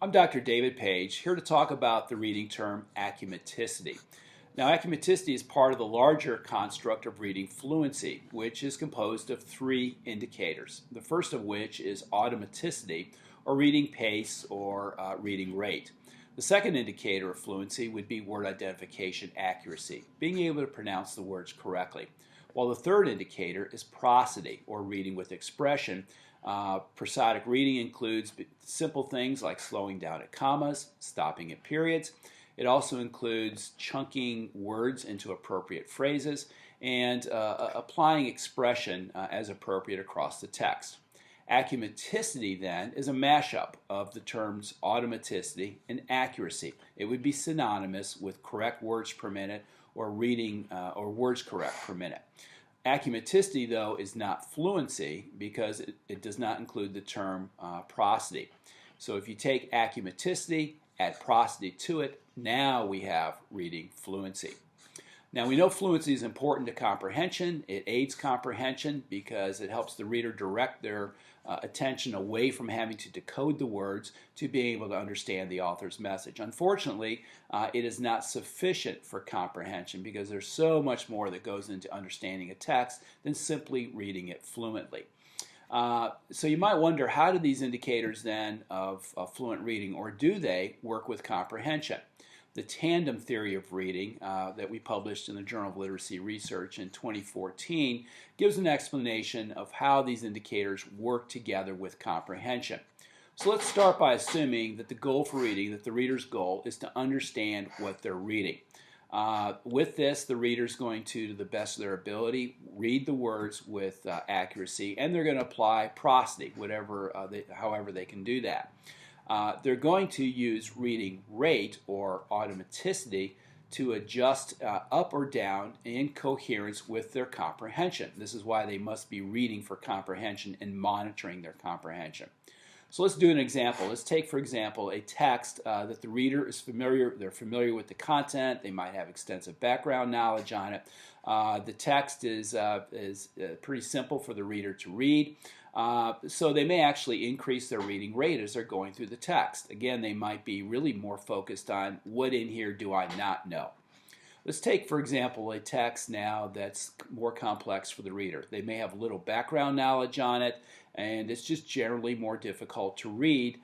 I'm Dr. David Paige, here to talk about the reading term accumaticity. Now, accumaticity is part of the larger construct of reading fluency, which is composed of three indicators. The first of which is automaticity, or reading pace, or reading rate. The second indicator of fluency would be word identification accuracy, being able to pronounce the words correctly. While the third indicator is prosody, or reading with expression. Prosodic reading includes simple things like slowing down at commas, stopping at periods. It also includes chunking words into appropriate phrases and applying expression as appropriate across the text. Accumaticity then is a mashup of the terms automaticity and accuracy. It would be synonymous with correct words per minute or reading or words correct per minute. Accumaticity, though, is not fluency because it does not include the term prosody. So if you take accumaticity, add prosody to it, now we have reading fluency. Now we know fluency is important to comprehension. It aids comprehension because it helps the reader direct their attention away from having to decode the words to being able to understand the author's message. Unfortunately, it is not sufficient for comprehension because there's so much more that goes into understanding a text than simply reading it fluently. So you might wonder, how do these indicators then of fluent reading, or do they work with comprehension? The Tandem Theory of reading that we published in the Journal of Literacy Research in 2014 gives an explanation of how these indicators work together with comprehension. So let's start by assuming that the goal for reading, that the reader's goal is to understand what they're reading. With this, the reader is going to the best of their ability, read the words with accuracy, and they're going to apply prosody, however they can do that. They're going to use reading rate, or automaticity, to adjust up or down in coherence with their comprehension. This is why they must be reading for comprehension and monitoring their comprehension. So let's do an example. Let's take, for example, a text that the reader is they're familiar with the content, they might have extensive background knowledge on it. The text is pretty simple for the reader to read. So they may actually increase their reading rate as they're going through the text. Again, they might be really more focused on what in here do I not know. Let's take, for example, a text now that's more complex for the reader. They may have little background knowledge on it, and it's just generally more difficult to read.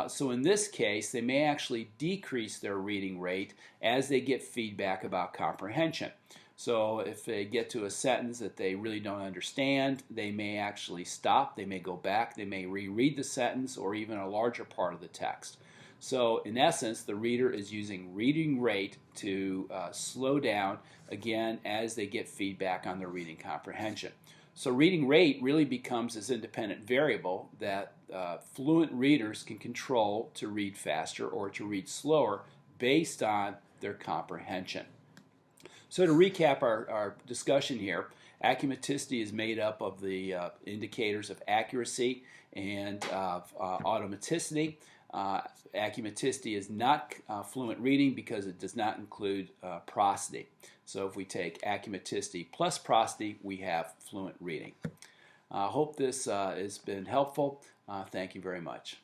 So in this case, they may actually decrease their reading rate as they get feedback about comprehension. So if they get to a sentence that they really don't understand, they may actually stop, they may go back, they may reread the sentence or even a larger part of the text. So in essence, the reader is using reading rate to slow down, again, as they get feedback on their reading comprehension. So reading rate really becomes this independent variable that fluent readers can control to read faster or to read slower based on their comprehension. So to recap our discussion here, accumaticity is made up of the indicators of accuracy and automaticity. Accumaticity is not fluent reading because it does not include prosody. So if we take accumaticity plus prosody, we have fluent reading. I hope this has been helpful. Thank you very much.